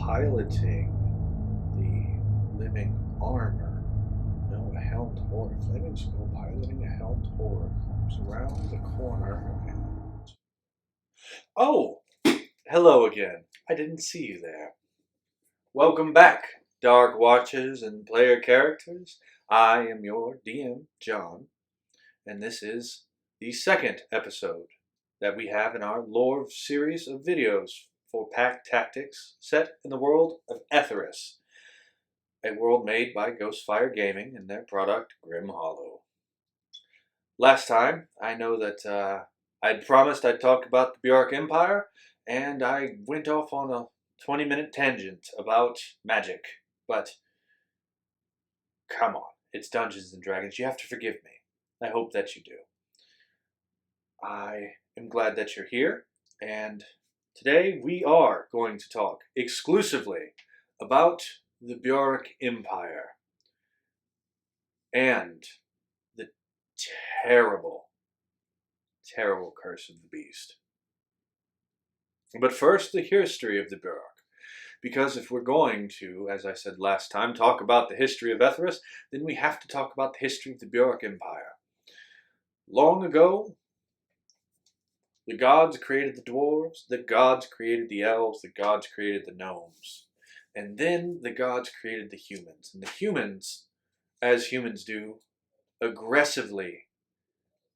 piloting the living armor. No, a helmed horror. Flaming skull piloting a helmed horror comes around the corner and... Oh! Hello again. I didn't see you there. Welcome back, Dark Watchers and player characters. I am your DM, Jon, and this is the second episode that we have in our lore series of videos for Pact Tactics set in the world of Etharis, a world made by Ghostfire Gaming and their product Grim Hollow. Last time, I know that I'd promised I'd talk about the Burach Empire, and I went off on a 20-minute tangent about magic, but come on, it's Dungeons and Dragons. You have to forgive me. I hope that you do. I am glad that you're here, and today we are going to talk exclusively about the Burach Empire and the terrible, terrible curse of the beast. But first, the history of the Burach. Because if we're going to, as I said last time, talk about the history of Etherus, then we have to talk about the history of the Burach Empire. Long ago, the gods created the dwarves, the gods created the elves, the gods created the gnomes. And then the gods created the humans. And the humans, as humans do, aggressively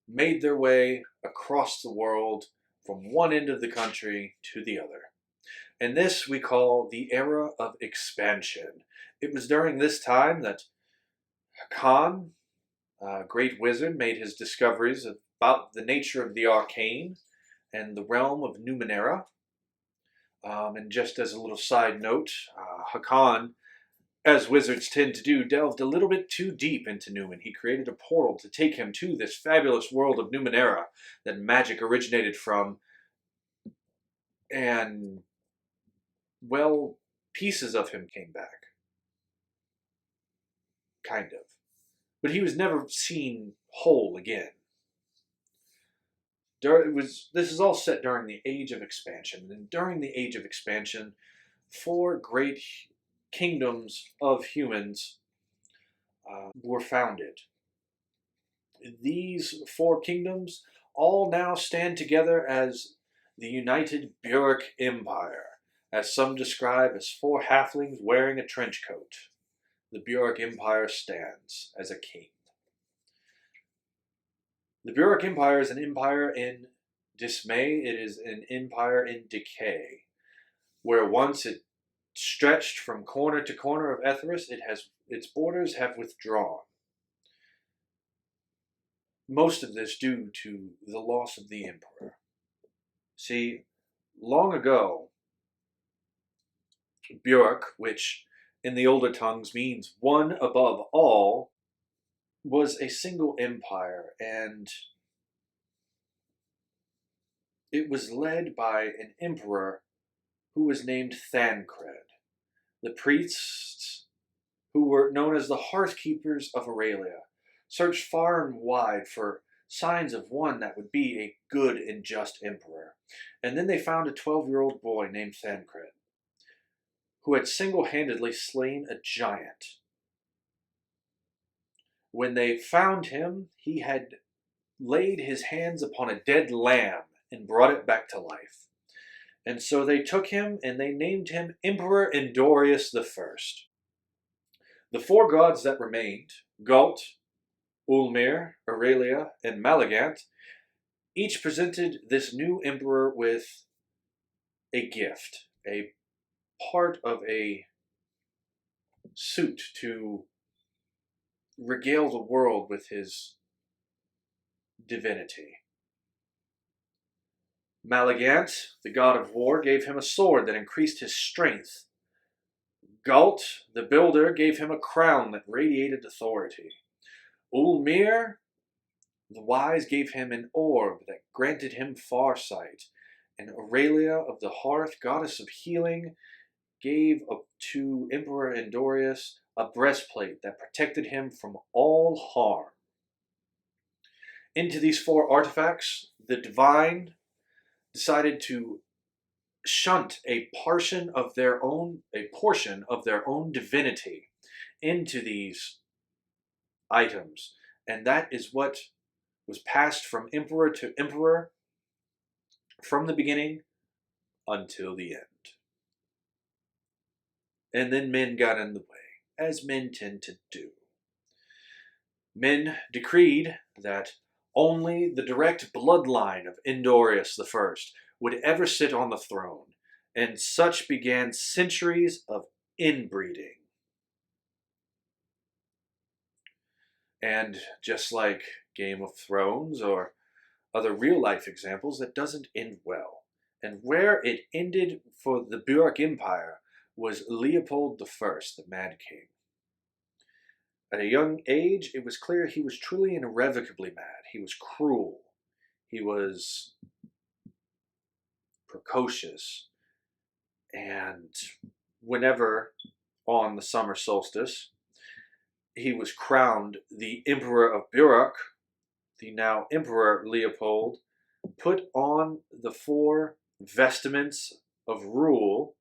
made their way across the world from one end of the country to the other. And this we call the era of expansion. It was during this time that Khan, a great wizard, made his discoveries about the nature of the arcane and the realm of Numenera. And just as a little side note, Hakan, as wizards tend to do, delved a little bit too deep into Numen. He created a portal to take him to this fabulous world of Numenera that magic originated from. And, well, pieces of him came back. Kind of. But he was never seen whole again. This is all set during the Age of Expansion. And during the Age of Expansion, 4 great kingdoms of humans were founded. These 4 kingdoms all now stand together as the United Burach Empire, as some describe as 4 halflings wearing a trench coat. The Burach Empire stands as a king. The Burach Empire is an empire in dismay. It is an empire in decay, where once it stretched from corner to corner of Etherus, its borders have withdrawn. Most of this due to the loss of the emperor. See, long ago, Burach, which in the older tongues means one above all, was a single empire, and it was led by an emperor who was named Thancred. The priests, who were known as the Hearthkeepers of Aurelia, searched far and wide for signs of one that would be a good and just emperor. And then they found a 12-year-old boy named Thancred, who had single-handedly slain a giant. When they found him, he had laid his hands upon a dead lamb and brought it back to life. And so they took him and they named him Emperor Endorius I. The 4 gods that remained, Galt, Ulmir, Aurelia, and Malagant, each presented this new emperor with a gift, a part of a suit to regale the world with his divinity. Malagant, the god of war, gave him a sword that increased his strength. Galt, the builder, gave him a crown that radiated authority. Ulmir, the wise, gave him an orb that granted him farsight. And Aurelia of the Hearth, goddess of healing, gave to Emperor Endorius a breastplate that protected him from all harm. Into these 4 artifacts, the divine decided to shunt a portion of their own divinity into these items, and that is what was passed from emperor to emperor from the beginning until the end. And then men got in the way, as men tend to do. Men decreed that only the direct bloodline of Endorius I would ever sit on the throne, and such began centuries of inbreeding. And just like Game of Thrones or other real-life examples, that doesn't end well. And where it ended for the Burach Empire was Leopold I, the Mad King. At a young age, it was clear he was truly and irrevocably mad. He was cruel. He was precocious. And whenever, on the summer solstice, he was crowned the Emperor of Burach, the now Emperor Leopold put on the 4 vestments of rule,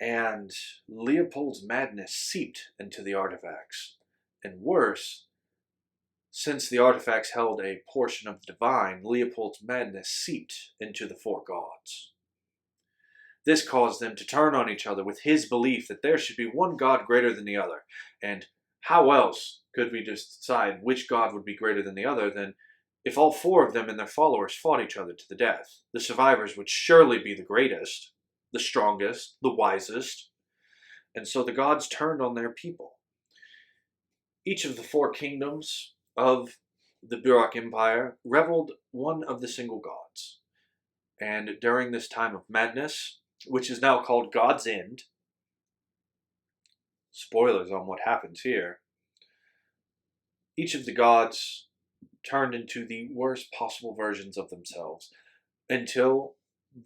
and Leopold's madness seeped into the artifacts. And worse, since the artifacts held a portion of the divine, Leopold's madness seeped into the 4 gods. This caused them to turn on each other with his belief that there should be one god greater than the other. And how else could we decide which god would be greater than the other than if all 4 of them and their followers fought each other to the death? The survivors would surely be the greatest, the strongest, the wisest. And so the gods turned on their people. Each of the 4 kingdoms of the Burach Empire reveled one of the single gods. And during this time of madness, which is now called God's End, spoilers on what happens here, each of the gods turned into the worst possible versions of themselves until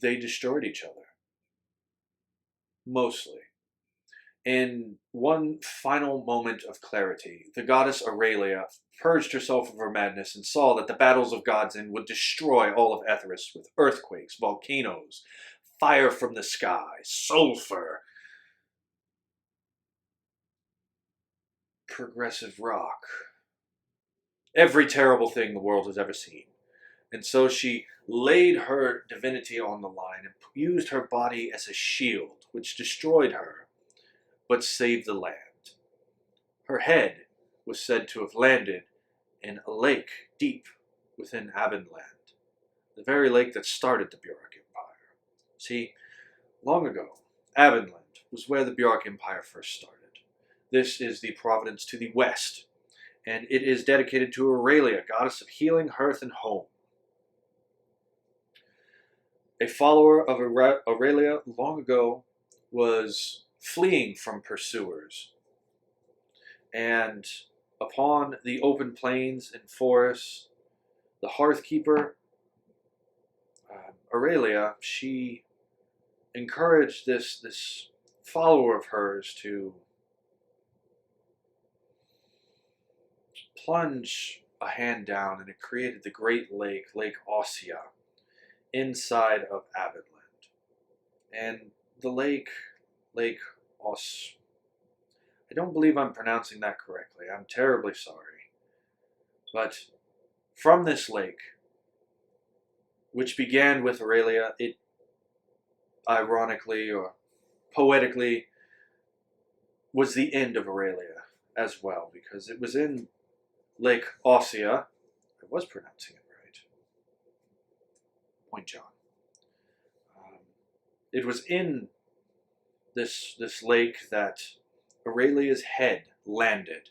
they destroyed each other. Mostly. In one final moment of clarity, the goddess Aurelia purged herself of her madness and saw that the battles of God's End would destroy all of Etherus with earthquakes, volcanoes, fire from the sky, sulfur, progressive rock, every terrible thing the world has ever seen. And so she laid her divinity on the line and used her body as a shield, which destroyed her, but saved the land. Her head was said to have landed in a lake deep within Avenland, the very lake that started the Burach Empire. See, long ago, Avenland was where the Burach Empire first started. This is the province to the west, and it is dedicated to Aurelia, goddess of healing, hearth, and home. A follower of Aurelia long ago was fleeing from pursuers, and upon the open plains and forests, the hearthkeeper, Aurelia, she encouraged this follower of hers to plunge a hand down, and it created the great lake, Lake Ossia, inside of Avenland. And the Lake Os... I don't believe I'm pronouncing that correctly. I'm terribly sorry. But from this lake, which began with Aurelia, it ironically or poetically was the end of Aurelia as well, because it was in Lake Ossia. I was pronouncing it right. Point Jon. It was in this lake that Aurelia's head landed,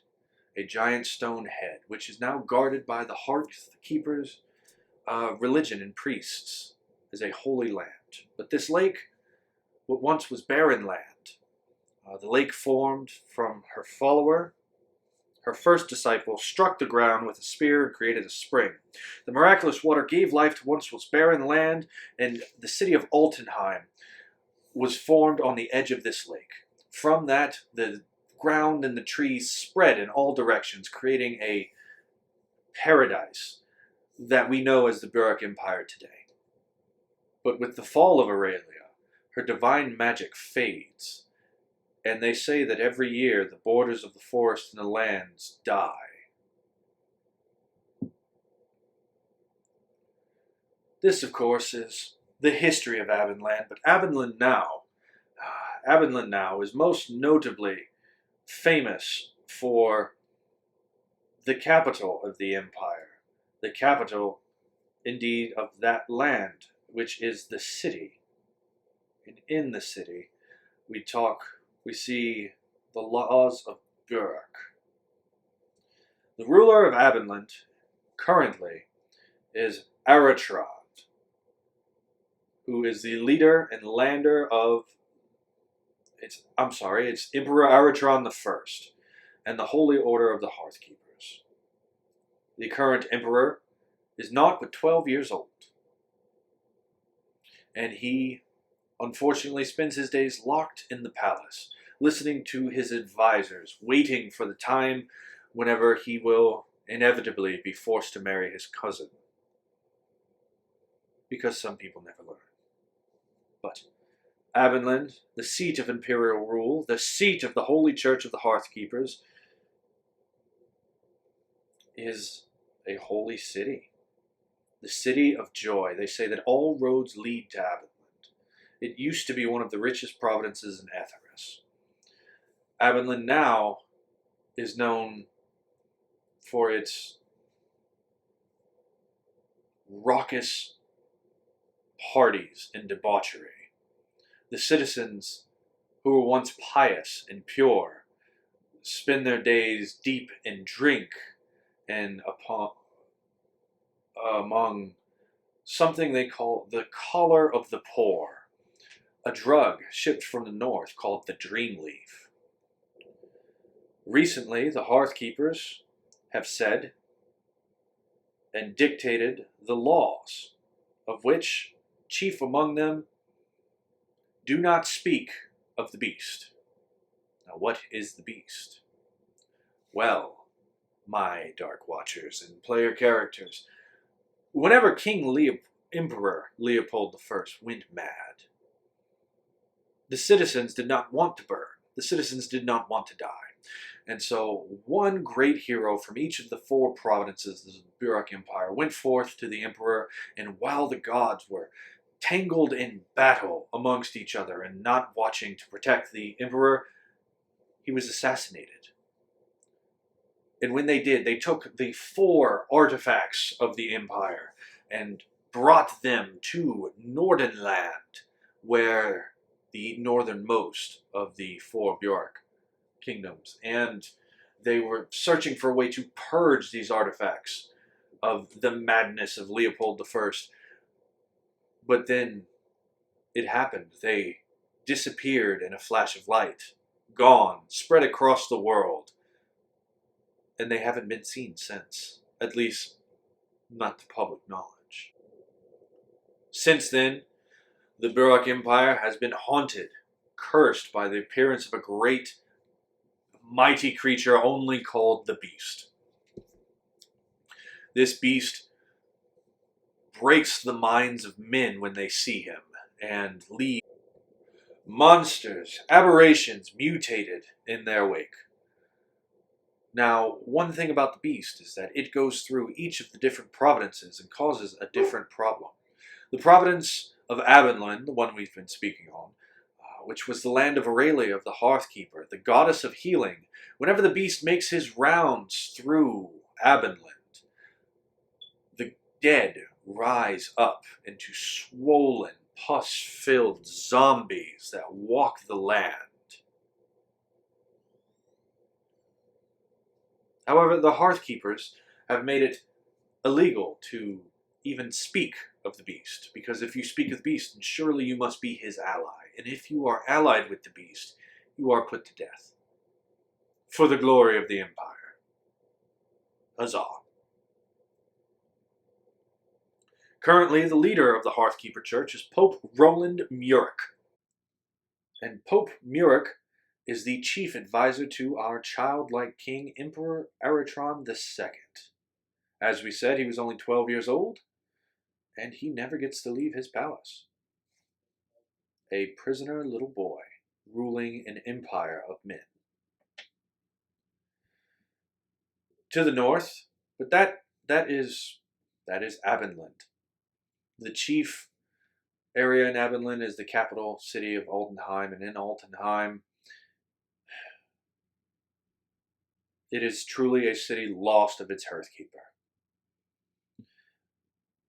a giant stone head, which is now guarded by the hearthkeeper's religion and priests as a holy land. But this lake, what once was barren land, the lake formed from her follower. Her first disciple struck the ground with a spear and created a spring. The miraculous water gave life to once was barren land, and the city of Altenheim was formed on the edge of this lake. From that, the ground and the trees spread in all directions, creating a paradise that we know as the Burach Empire today. But with the fall of Aurelia, her divine magic fades, and they say that every year the borders of the forest and the lands die. This, of course, is the history of Avenland, but Avenland now is most notably famous for the capital of the empire, the capital, indeed, of that land, which is the city. And in the city, we see the laws of Burach. The ruler of Avenland currently is Aratrand, who is the leader and lander of it's Emperor Aratrand I and the Holy Order of the Hearthkeepers. The current emperor is not but 12 years old, and he unfortunately spends his days locked in the palace, listening to his advisors, waiting for the time whenever he will inevitably be forced to marry his cousin. Because some people never learn. But Avenland, the seat of imperial rule, the seat of the Holy Church of the Hearthkeepers, is a holy city. The city of joy. They say that all roads lead to Avenland. It used to be one of the richest provinces in Etherus. Avenland now is known for its raucous parties and debauchery. The citizens who were once pious and pure spend their days deep in drink and among something they call the collar of the poor, a drug shipped from the north called the dream leaf. Recently, the Hearthkeepers have said and dictated the laws, of which, chief among them, do not speak of the beast. Now, what is the beast? Well, my Dark Watchers and player characters, whenever Emperor Leopold I went mad, the citizens did not want to burn. The citizens did not want to die. And so one great hero from each of the 4 provinces of the Burach Empire went forth to the Emperor, and while the gods were tangled in battle amongst each other and not watching to protect the Emperor, he was assassinated. And when they did, they took the 4 artifacts of the Empire and brought them to Nordonland, where the northernmost of the 4 Burach kingdoms, and they were searching for a way to purge these artifacts of the madness of Leopold I. But then it happened. They disappeared in a flash of light, gone, spread across the world, and they haven't been seen since, at least not to public knowledge. Since then, the Burach Empire has been haunted, cursed by the appearance of a great, mighty creature only called the Beast. This beast breaks the minds of men when they see him, and leaves monsters, aberrations, mutated in their wake. Now, one thing about the beast is that it goes through each of the different provinces and causes a different problem. The province of Avenland, the one we've been speaking on, which was the land of Aurelia of the Hearthkeeper, the goddess of healing, whenever the beast makes his rounds through Avenland, the dead rise up into swollen, pus-filled zombies that walk the land. However, the Hearthkeepers have made it illegal to even speak of the beast, because if you speak of the beast, then surely you must be his ally, and if you are allied with the beast, you are put to death. For the glory of the Empire. Huzzah. Currently, the leader of the Hearthkeeper Church is Pope Roland Muric. And Pope Muric is the chief advisor to our childlike king, Emperor Aratrand II. As we said, he was only 12 years old, and he never gets to leave his palace. a prisoner little boy ruling an empire of men. To the north, but that is Avenland. The chief area in Avenland is the capital city of Altenheim, and in Altenheim, it is truly a city lost of its hearthkeeper.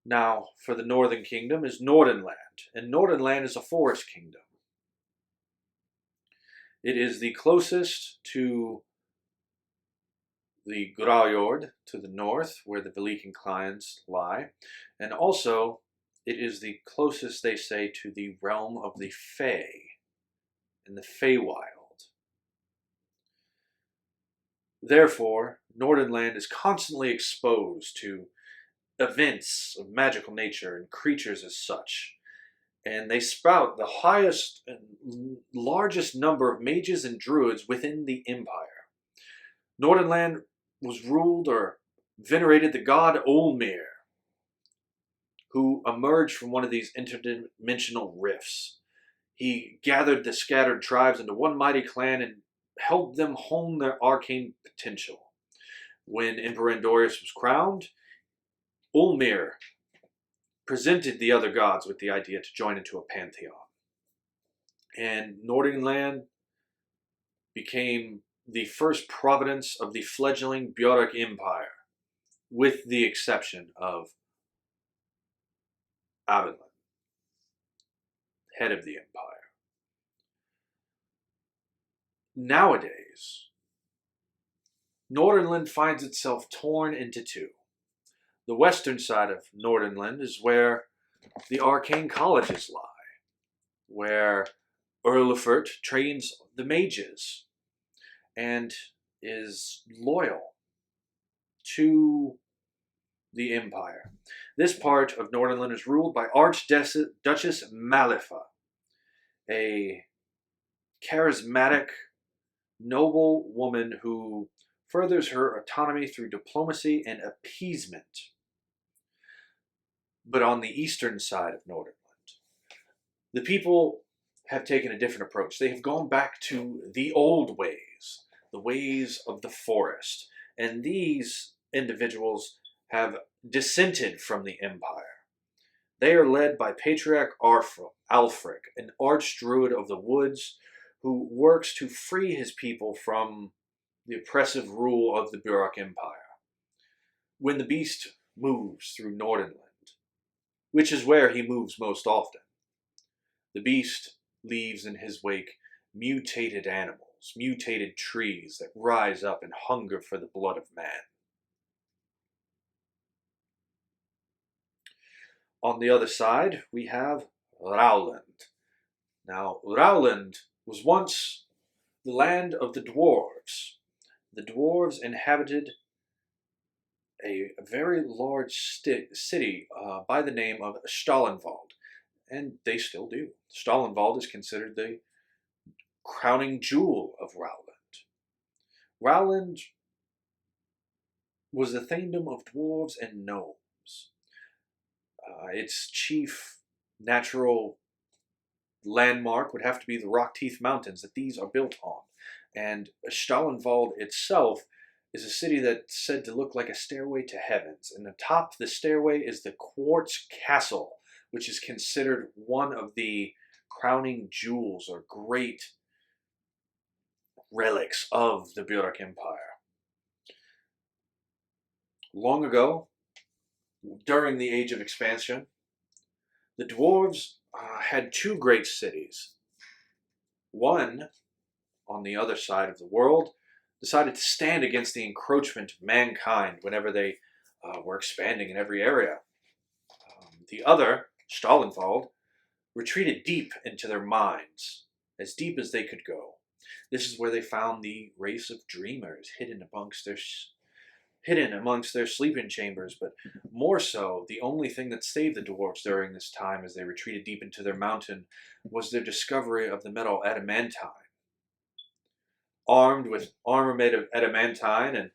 Now, for the northern kingdom is Nordonland, and Nordonland is a forest kingdom. It is the closest to the Graujord to the north, where the Velikan clans lie, and also it is the closest, they say, to the realm of the Fae, in the Feywild. Therefore, Nordonland is constantly exposed to events of magical nature and creatures as such, and they spout the highest and largest number of mages and druids within the empire. Nordonland was ruled or venerated the god Olmir, who emerged from one of these interdimensional rifts. He gathered the scattered tribes into one mighty clan and helped them hone their arcane potential. When Emperor Endorius was crowned, Olmir presented the other gods with the idea to join into a pantheon. And Nordonland became the first province of the fledgling Burach Empire, with the exception of Avenland, head of the empire. Nowadays, Nordonland finds itself torn into two. The western side of Nordonland is where the arcane colleges lie, where Erlefert trains the mages and is loyal to the empire. This part of Nordonland is ruled by Archduchess Malefa, a charismatic, noble woman who furthers her autonomy through diplomacy and appeasement. But on the eastern side of Nordonland, the people have taken a different approach. They have gone back to the old ways, the ways of the forest. And these individuals have dissented from the empire. They are led by Patriarch Alfric, an archdruid of the woods, who works to free his people from the oppressive rule of the Burach Empire. When the beast moves through Nordonland, which is where he moves most often, the beast leaves in his wake mutated animals, mutated trees that rise up and hunger for the blood of man. On the other side, we have Rowland. Now, Rowland was once the land of the dwarves. The dwarves inhabited a very large city by the name of Stalinwald, and they still do. Stalinwald is considered the crowning jewel of Rowland. Rowland was the thaindom of dwarves and gnomes. Its chief natural landmark would have to be the Rockteeth Mountains that these are built on. And Stalinwald itself is a city that's said to look like a stairway to heavens. And atop the stairway is the Quartz Castle, which is considered one of the crowning jewels or great relics of the Burach Empire. Long ago, during the Age of Expansion, the dwarves had two great cities. One, on the other side of the world, decided to stand against the encroachment of mankind whenever they were expanding in every area. The other, Stalinwald, retreated deep into their minds, as deep as they could go. This is where they found the race of dreamers hidden amongst their sleeping chambers, but more so, the only thing that saved the dwarves during this time as they retreated deep into their mountain was their discovery of the metal adamantine. Armed with armor made of adamantine and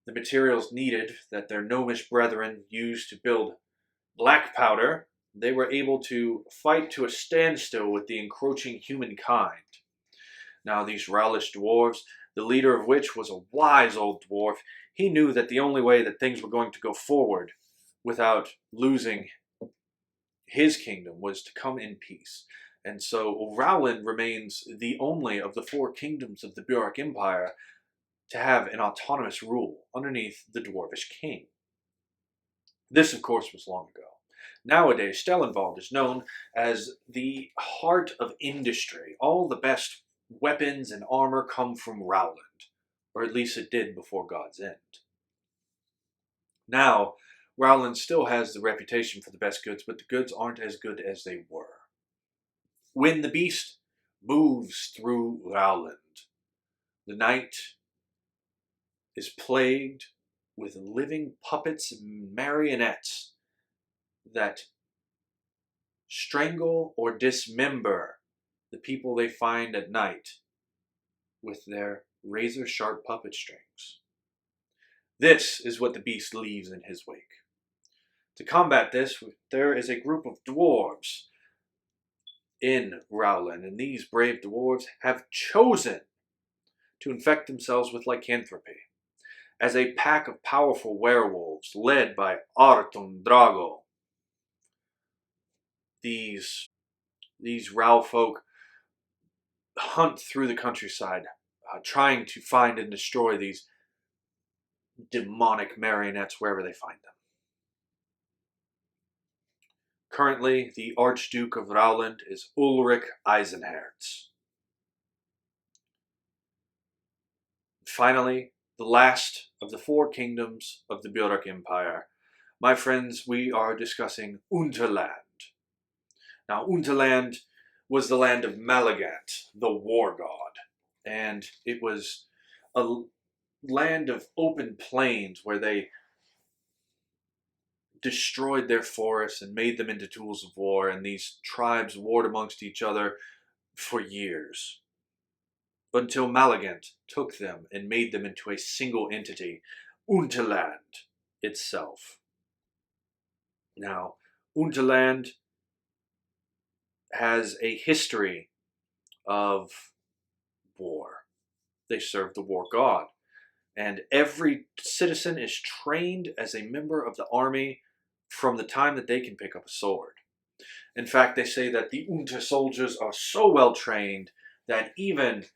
the materials needed that their gnomish brethren used to build black powder, they were able to fight to a standstill with the encroaching humankind. Now these Raulish dwarves, the leader of which was a wise old dwarf, he knew that the only way that things were going to go forward without losing his kingdom was to come in peace. And so Rowland remains the only of the 4 kingdoms of the Burach Empire to have an autonomous rule underneath the dwarvish king. This, of course, was long ago. Nowadays, Stellenwald is known as the heart of industry. All the best weapons and armor come from Rowland, or at least it did before God's End. Now, Rowland still has the reputation for the best goods, but the goods aren't as good as they were. When the beast moves through Rowland, the night is plagued with living puppets and marionettes that strangle or dismember the people they find at night with their razor-sharp puppet strings. This is what the beast leaves in his wake. To combat this, there is a group of dwarves in Rowland, and these brave dwarves have chosen to infect themselves with lycanthropy. As a pack of powerful werewolves led by Arton Drago, these Rau folk hunt through the countryside, trying to find and destroy these demonic marionettes wherever they find them. Currently, the Archduke of Rowland is Ulrich Eisenherz. Finally, the last of the 4 kingdoms of the Burach Empire. My friends, we are discussing Unterland. Now, Unterland was the land of Malagant, the war god, and it was a land of open plains where they destroyed their forests and made them into tools of war, and these tribes warred amongst each other for years, until Malagant took them and made them into a single entity, Unterland itself. Now, Unterland has a history of war. They serve the war god, and every citizen is trained as a member of the army from the time that they can pick up a sword. In fact, they say that the Unter soldiers are so well trained that even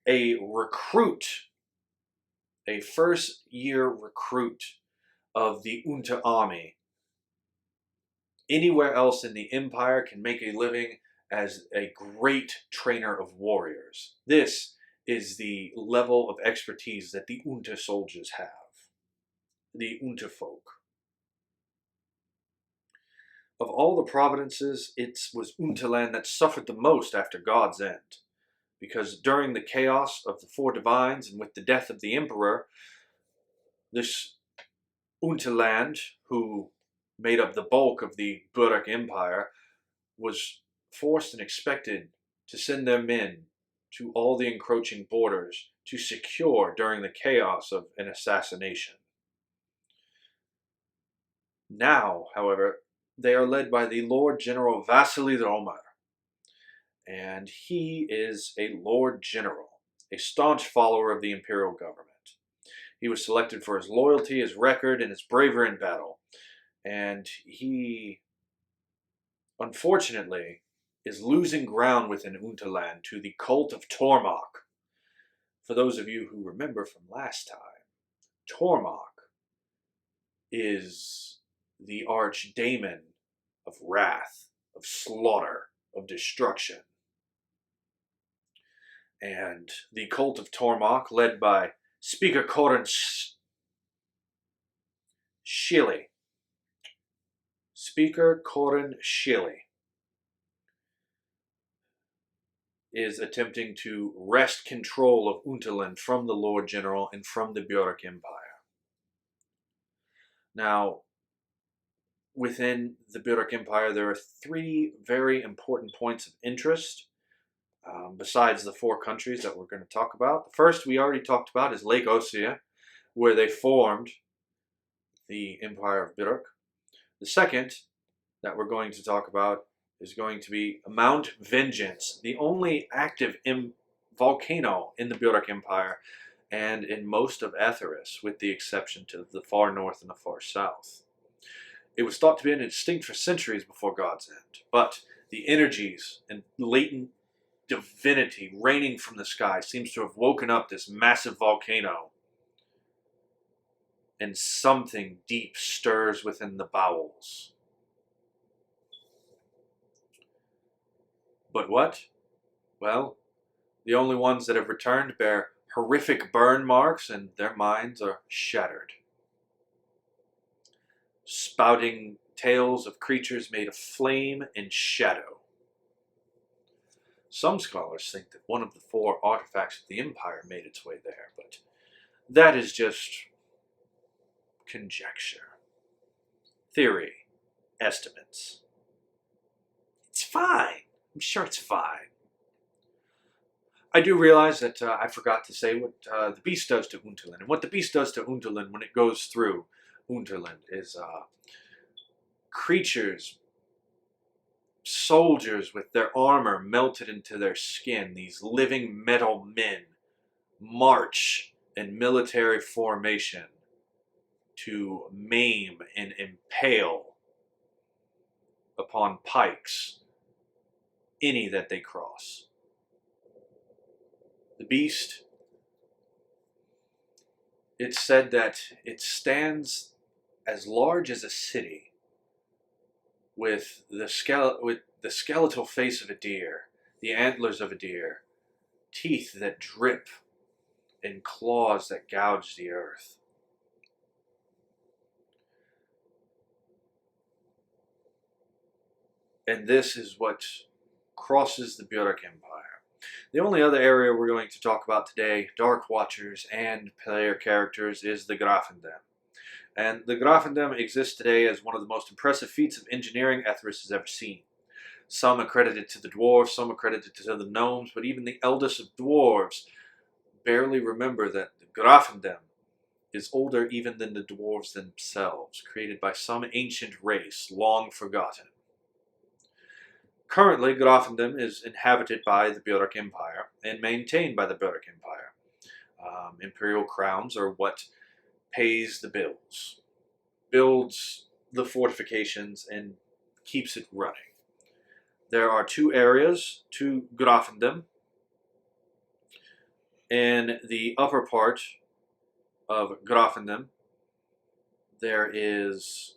a recruit, a first-year recruit of the Unter army, anywhere else in the empire can make a living as a great trainer of warriors. This is the level of expertise that the Unter soldiers have, the Unter folk. Of all the provinces, it was Unterland that suffered the most after God's End, because during the chaos of the 4 divines and with the death of the emperor, this Unterland, who made up the bulk of the Burach Empire, was forced and expected to send their men to all the encroaching borders to secure during the chaos of an assassination. Now, however, they are led by the Lord General Vasily Romer, and he is a Lord General, a staunch follower of the imperial government. He was selected for his loyalty, his record, and his bravery in battle, and he, unfortunately, is losing ground within Unterland to the cult of Tormach. For those of you who remember from last time, Tormach is the archdemon of wrath, of slaughter, of destruction. And the cult of Tormach, led by Speaker Corin Shilly. Speaker Corin Shilly is attempting to wrest control of Unterland from the Lord General and from the Burach Empire. Now, within the Burach Empire, there are 3 very important points of interest, besides the 4 countries that we're going to talk about. The first we already talked about is Lake Ossia, where they formed the Empire of Burach. The second that we're going to talk about is going to be Mount Vengeance, the only active volcano in the Burach Empire and in most of Etharis, with the exception to the far north and the far south. It was thought to be extinct for centuries before God's end, but the energies and latent divinity raining from the sky seems to have woken up this massive volcano, and something deep stirs within the bowels. But what? Well, the only ones that have returned bear horrific burn marks, and their minds are shattered, spouting tales of creatures made of flame and shadow. Some scholars think that one of the 4 artifacts of the Empire made its way there, but that is just conjecture, theory, estimates. It's fine. I'm sure it's fine. I do realize that I forgot to say what the beast does to Unterland. And what the beast does to Unterland when it goes through Unterland is creatures, soldiers with their armor melted into their skin, these living metal men, march in military formation to maim and impale upon pikes any that they cross. The beast, it's said that it stands as large as a city, with the skeletal face of a deer, the antlers of a deer, teeth that drip, and claws that gouge the earth. And this is what crosses the Burach Empire. The only other area we're going to talk about today, Dark Watchers and player characters, is the Graphendom. And the Graphendom exists today as one of the most impressive feats of engineering Etherus has ever seen. Some accredited to the dwarves, some accredited to the gnomes, but even the eldest of dwarves barely remember that the Graphendom is older even than the dwarves themselves, created by some ancient race long forgotten. Currently, Graphendom is inhabited by the Burach Empire and maintained by the Burach Empire. Imperial crowns are what pays the bills, builds the fortifications, and keeps it running. There are 2 areas to Graphendom. In the upper part of Graphendom, there is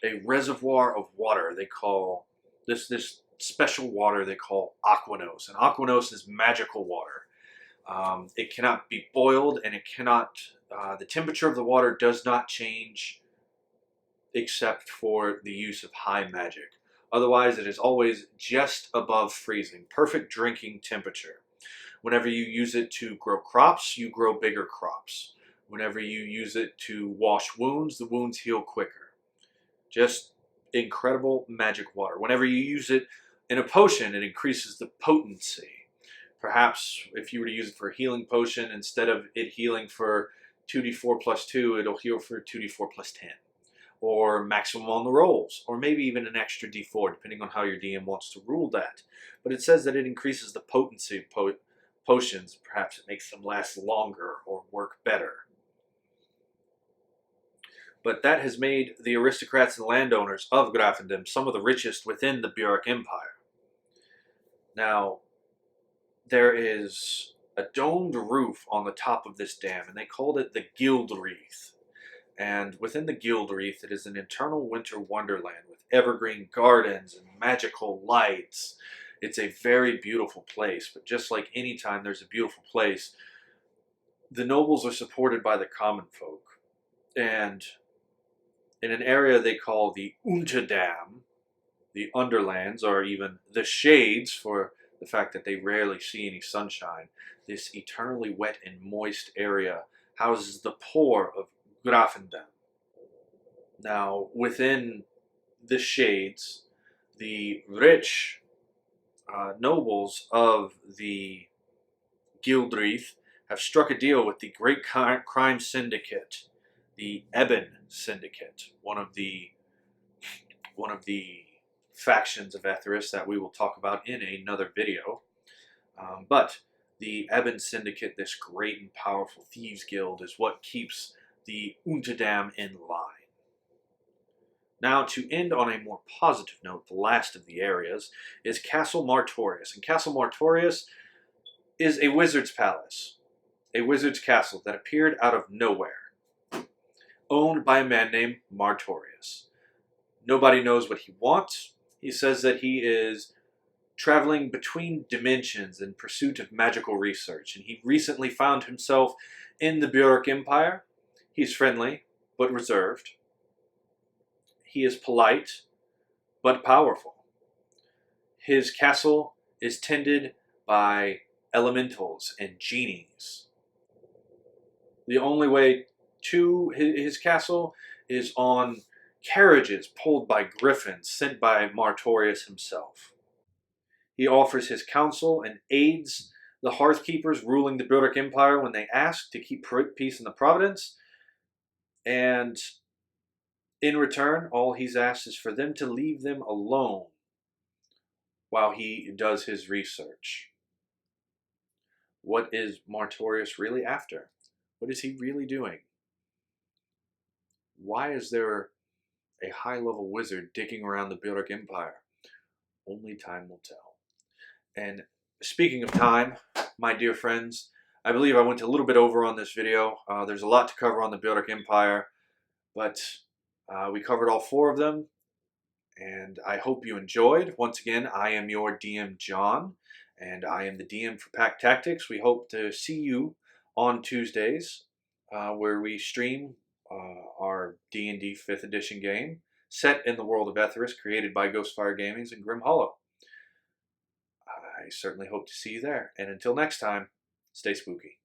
a reservoir of water they call this special water they call Aquanos. And Aquanos is magical water. It cannot be boiled, and it cannot the temperature of the water does not change except for the use of high magic. Otherwise, it is always just above freezing, perfect drinking temperature. Whenever you use it to grow crops, you grow bigger crops. Whenever you use it to wash wounds, the wounds heal quicker. Just incredible magic water. Whenever you use it in a potion, it increases the potency. Perhaps if you were to use it for a healing potion, instead of it healing for 2d4 plus 2, it'll heal for 2d4 plus 10. Or maximum on the rolls. Or maybe even an extra d4, depending on how your DM wants to rule that. But it says that it increases the potency of potions. Perhaps it makes them last longer or work better. But that has made the aristocrats and landowners of Graphendom some of the richest within the Burach Empire. Now, there is a domed roof on the top of this dam, and they called it the Guild Wreath. And within the Guild Wreath, it is an eternal winter wonderland with evergreen gardens and magical lights. It's a very beautiful place, but just like any time there's a beautiful place, the nobles are supported by the common folk. And in an area they call the Unterdam, the Underlands, or even the Shades, for the fact that they rarely see any sunshine, this eternally wet and moist area houses the poor of Graphendom. Now, within the Shades, the rich nobles of the Guildreath have struck a deal with the Great Crime Syndicate the Ebon Syndicate, one of the factions of Etherus that we will talk about in another video. But the Ebon Syndicate, this great and powerful thieves guild, is what keeps the Unterland in line. Now, to end on a more positive note, the last of the areas is Castle Martorius. And Castle Martorius is a wizard's palace, a wizard's castle that appeared out of nowhere, owned by a man named Martorius. Nobody knows what he wants. He says that he is traveling between dimensions in pursuit of magical research, and he recently found himself in the Burach Empire. He's friendly, but reserved. He is polite, but powerful. His castle is tended by elementals and genies. The only way to his castle is on carriages pulled by griffins sent by Martorius himself. He offers his counsel and aids the Hearthkeepers ruling the Burach Empire when they ask to keep peace in the province, and in return, all he's asked is for them to leave them alone while he does his research. What is Martorius really after? What is he really doing? Why is there a high-level wizard digging around the Burach Empire? Only time will tell. And speaking of time, my dear friends, I believe I went a little bit over on this video. There's a lot to cover on the Burach Empire, but we covered all 4 of them, and I hope you enjoyed. Once again, I am your DM Jon, and I am the DM for Pact Tactics. We hope to see you on Tuesdays, where we stream our D&D 5th edition game, set in the world of Etherus, created by Ghostfire Games and Grim Hollow. I certainly hope to see you there, and until next time, stay spooky.